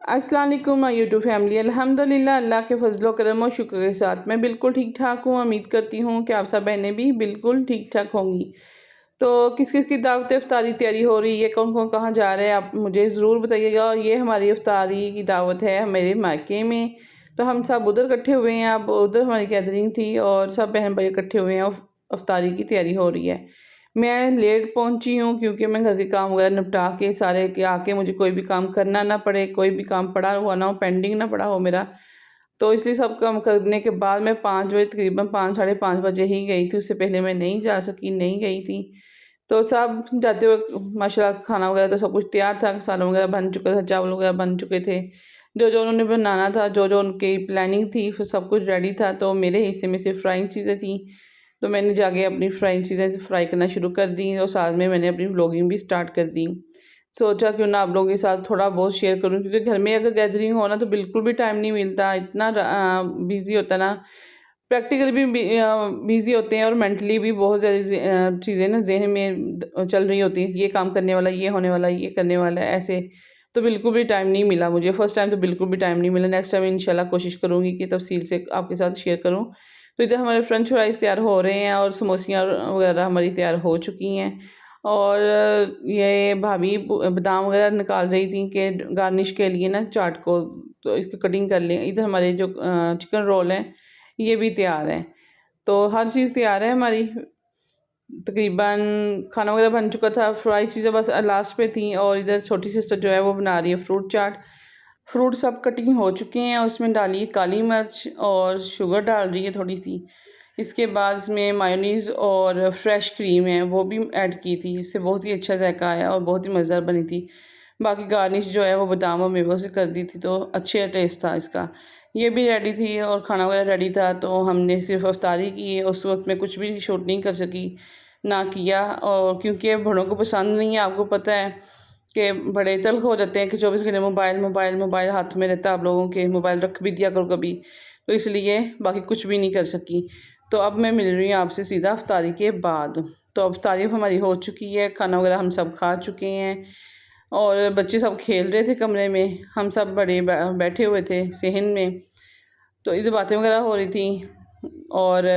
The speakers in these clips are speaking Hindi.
अस्सलाम वालेकुम माय यूट्यूब फैमिली। अल्हम्दुलिल्लाह अल्लाह के फजलो करम और शुक्र के साथ मैं बिल्कुल ठीक ठाक हूँ। उम्मीद करती हूँ कि आप सब बहनें भी बिल्कुल ठीक ठाक होंगी। तो किस किस की दावत इफ्तारी तैयारी हो रही है, कौन कौन कहाँ जा रहे हैं, आप मुझे ज़रूर बताइएगा। और ये हमारी इफ्तारी की दावत है मेरे मायके में, तो हम सब उधर इकट्ठे हुए हैं। अब उधर हमारी गैदरिंग थी और सब बहन भाई इकट्ठे हुए हैं और इफ्तारी की तैयारी हो रही है। मैं लेट पहुंची हूँ क्योंकि मैं घर के काम वगैरह निपटा के सारे के आके मुझे कोई भी काम करना ना पड़े, कोई भी काम पड़ा हुआ ना हो, पेंडिंग ना पड़ा हो मेरा। तो इसलिए सब काम करने के बाद मैं 5 बजे, तकरीबन 5 साढ़े 5 बजे ही गई थी। उससे पहले मैं नहीं जा सकी, नहीं गई थी। तो सब जाते हुए माशाल्लाह खाना वगैरह तो सब कुछ तैयार था, सालन वगैरह बन चुका था, चावल वगैरह बन चुके थे। जो जो उन्होंने बनाना था, जो जो उनकी प्लानिंग थी, फिर सब कुछ रेडी था। तो मेरे हिस्से में सिर्फ फ्राइंग चीज़ें थी, तो मैंने जाके अपनी फ्राइंग चीज़ें फ्राई करना शुरू कर दी और साथ में मैंने अपनी व्लॉगिंग भी स्टार्ट कर दी। सोचा क्यों ना आप लोगों के साथ थोड़ा बहुत शेयर करूं, क्योंकि घर में अगर गैदरिंग हो ना तो बिल्कुल भी टाइम नहीं मिलता, इतना बिज़ी होता ना। प्रैक्टिकली भी बिज़ी होते हैं और मेंटली भी बहुत ज़्यादा चीज़ें ना जहन में चल रही होती हैं, ये काम करने वाला, ये होने वाला, ये करने वाला है, ऐसे। तो बिल्कुल भी टाइम नहीं मिला मुझे, फ़र्स्ट टाइम तो बिल्कुल भी टाइम नहीं मिला। नेक्स्ट टाइम इंशाल्लाह कोशिश करूँगी कि तफसील से आपके साथ शेयर करूँ। तो इधर हमारे फ्रेंच फ्राइज़ तैयार हो रहे हैं और समोसियाँ वगैरह हमारी तैयार हो चुकी हैं। और ये भाभी बादाम वगैरह निकाल रही थी कि गार्निश के लिए ना चाट को, तो इसकी कटिंग कर लें। इधर हमारे जो चिकन रोल हैं ये भी तैयार हैं। तो हर चीज़ तैयार है हमारी। तकरीबन खाना वगैरह बन चुका था, फ्राई चीज़ें बस लास्ट पे थी। और इधर छोटी सिस्टर जो है वो बना रही है फ्रूट चाट। फ्रूट सब कटिंग हो चुके हैं और उसमें डाली है काली मिर्च और शुगर डाल रही है थोड़ी सी। इसके बाद इसमें मायोनीज़ और फ्रेश क्रीम है वो भी ऐड की थी, इससे बहुत ही अच्छा जायका आया और बहुत ही मज़ेदार बनी थी। बाकी गार्निश जो है वो बादाम और मेवों से कर दी थी, तो अच्छे टेस्ट था इसका। ये भी रेडी थी और खाना वगैरह रेडी था, तो हमने सिर्फ अफ्तारी की। उस वक्त मैं कुछ भी शूट नहीं कर सकी, ना किया। और क्योंकि बड़ों को पसंद नहीं है, आपको पता है कि बड़े तल्ख हो जाते हैं कि 24 घंटे मोबाइल मोबाइल मोबाइल हाथ में रहता है। आप लोगों के मोबाइल रख भी दिया करो कभी, तो इसलिए बाकी कुछ भी नहीं कर सकी। तो अब मैं मिल रही हूँ आपसे सीधा अफ्तारी के बाद। तो अफ्तारी हमारी हो चुकी है, खाना वगैरह हम सब खा चुके हैं और बच्चे सब खेल रहे थे कमरे में, हम सब बड़े बैठे हुए थे सहन में। तो इधर बातें वगैरह हो रही थी। और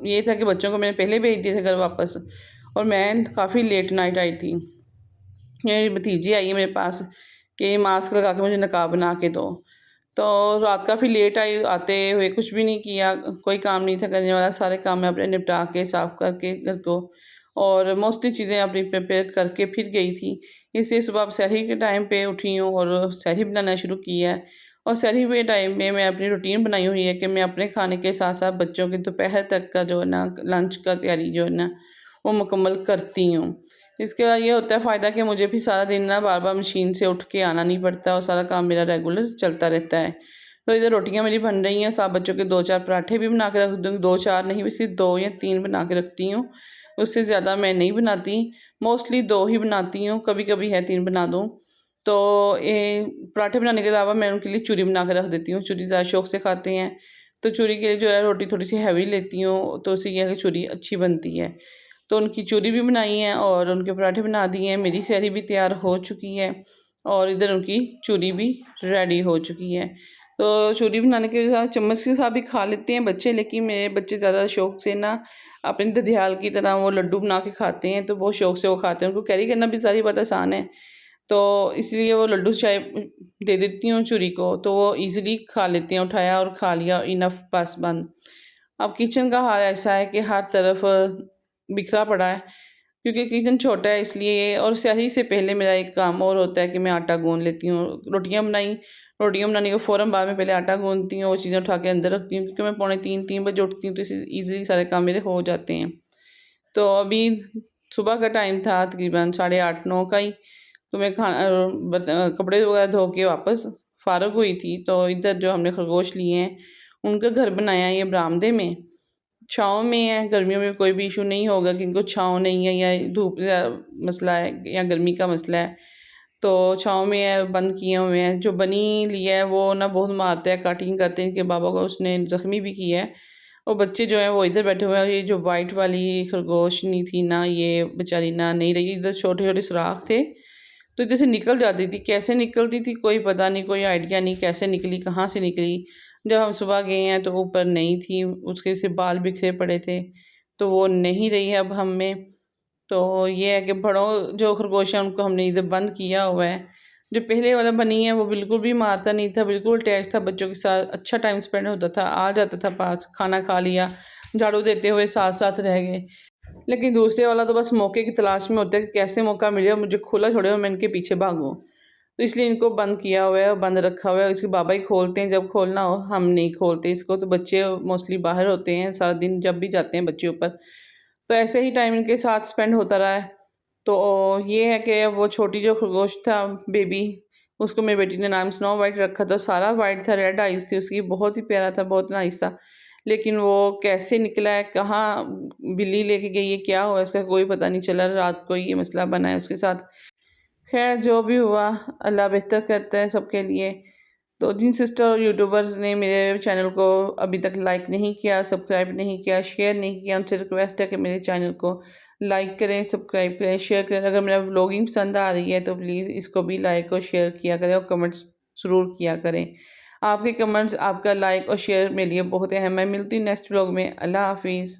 ये था कि बच्चों को मैंने पहले भेज दिए थे घर वापस, और मैं काफ़ी लेट नाइट आई थी। मेरी भतीजी आई है मेरे पास कि मास्क लगा के मुझे नकाब बना के दो। तो रात काफ़ी लेट आई, आते हुए कुछ भी नहीं किया, कोई काम नहीं था करने वाला। सारे काम मैं अपने निपटा के साफ़ करके घर को और मोस्टली चीज़ें अपनी प्रिपेयर करके फिर गई थी। इसलिए सुबह अब सहरी के टाइम पे उठी हूँ और सहरी बनाना शुरू किया है। और सहरी के टाइम में मैं अपनी रूटीन बनाई हुई है कि मैं अपने खाने के साथ साथ बच्चों के दोपहर तक का जो है ना लंच का तैयारी जो है ना वो मुकम्मल करती हूँ। इसके बाद ये होता है फ़ायदा कि मुझे भी सारा दिन ना बार बार मशीन से उठ के आना नहीं पड़ता और सारा काम मेरा रेगुलर चलता रहता है। तो इधर रोटियां मेरी बन रही हैं, साथ बच्चों के 2-4 पराठे भी बना के रख दूँगी। 2-4 नहीं, सिर्फ 2 या 3 बना के रखती हूँ, उससे ज़्यादा मैं नहीं बनाती। मोस्टली 2 ही बनाती हूँ, कभी कभी है 3 बना दूँ। तो ये पराठे बनाने के अलावा मैं उनके लिए चूरी बना के रख देती हूँ। चूरी ज़्यादा शौक से खाते हैं, तो चूरी के लिए जो है रोटी थोड़ी सी हैवी लेती हूँ, तो उससे यह है कि चूरी अच्छी बनती है। तो उनकी चूरी भी बनाई है और उनके पराठे बना दिए हैं। मेरी सहरी भी तैयार हो चुकी है और इधर उनकी चूरी भी रेडी हो चुकी है। तो चूरी बनाने के साथ चम्मच के साथ भी खा लेते हैं बच्चे, लेकिन मेरे बच्चे ज़्यादा शौक से ना अपने ददियाल की तरह वो लड्डू बना के खाते हैं, तो बहुत शौक से वो खाते हैं। उनको कैरी करना भी सारी बात आसान है, तो इसलिए वो लड्डू चाय दे देती हूँ चूरी को, तो वो ईज़िली खा लेते हैं। उठाया और खा लिया, इनफ, बस बंद। अब किचन का हाल ऐसा है कि हर तरफ बिखरा पड़ा है, क्योंकि किचन छोटा है इसलिए। और सहरी से पहले मेरा एक काम और होता है कि मैं आटा गूंद लेती हूँ। रोटियां बनाई, रोटियां बनाने के फ़ौरन बाद में पहले आटा गूंदती हूँ, वो चीज़ें उठा के अंदर रखती हूँ, क्योंकि मैं 2:45-3 बजे उठती हूँ, तो इसी ईज़िली सारे काम मेरे हो जाते हैं। तो अभी सुबह का टाइम था, तकरीबन 8:30-9 का ही। तो मैं कपड़े वगैरह धो के वापस फ़ारग हुई थी, तो इधर जो हमने खरगोश लिए हैं उनका घर बनाया है ये बरामदे में। छाँव में है, गर्मियों में कोई भी इशू नहीं होगा कि इनको छाँव नहीं है या धूप का मसला है या गर्मी का मसला है। तो छाँव में है, बंद किए हुए हैं। जो बनी लिया है वो ना बहुत मारता है, कटिंग करते हैं, कि बाबा को उसने ज़ख्मी भी किया है। और बच्चे जो हैं वो इधर बैठे हुए हैं। ये जो वाइट वाली खरगोशनी थी ना, ये बेचारी ना नहीं रही, इधर छोटे छोटे सुराख थे, तो इधर से निकल जाती थी। कैसे निकलती थी कोई पता नहीं, कोई आइडिया नहीं कैसे निकली, कहाँ से निकली। जब हम सुबह गए हैं तो ऊपर नहीं थी, उसके से बाल बिखरे पड़े थे, तो वो नहीं रही है अब हम में। तो ये है कि बड़ों जो खरगोश हैं उनको हमने इधर बंद किया हुआ है। जो पहले वाला बनी है वो बिल्कुल भी मारता नहीं था, बिल्कुल अटैच था बच्चों के साथ, अच्छा टाइम स्पेंड होता था, आ जाता था पास, खाना खा लिया, झाड़ू देते हुए साथ साथ रह गए। लेकिन दूसरे वाला तो बस मौके की तलाश में होता है कि कैसे मौका मिले और मुझे खुला छोड़े और मैं इनके पीछे भागूँ। तो इसलिए इनको बंद किया हुआ है और बंद रखा हुआ है। इसके बाबा ही खोलते हैं जब खोलना हो, हम नहीं खोलते इसको। तो बच्चे मोस्टली बाहर होते हैं सारा दिन, जब भी जाते हैं बच्चे ऊपर, तो ऐसे ही टाइम इनके साथ स्पेंड होता रहा है। तो ये है कि वो छोटी जो खरगोश था बेबी, उसको मेरी बेटी ने नाम स्नो वाइट रखा था। सारा वाइट था, रेड आइज़ थी उसकी, बहुत ही प्यारा था, बहुत नाइस था। लेकिन वो कैसे निकला है, कहाँ बिल्ली लेके गई है, क्या हुआ इसका कोई पता नहीं चला। रात को ये मसला बना है उसके साथ। खैर जो भी हुआ, अल्लाह बेहतर करता है सबके लिए। तो जिन सिस्टर और यूट्यूबर्स ने मेरे चैनल को अभी तक लाइक नहीं किया, सब्सक्राइब नहीं किया, शेयर नहीं किया, उनसे रिक्वेस्ट है कि मेरे चैनल को लाइक करें, सब्सक्राइब करें, शेयर करें। अगर मेरा व्लॉगिंग पसंद आ रही है तो प्लीज़ इसको भी लाइक और शेयर किया करें और कमेंट्स ज़रूर किया करें। आपके कमेंट्स, आपका लाइक और शेयर मेरे लिए बहुत अहम है। मिलती हूँ नेक्स्ट व्लॉग में। अल्लाह हाफिज़।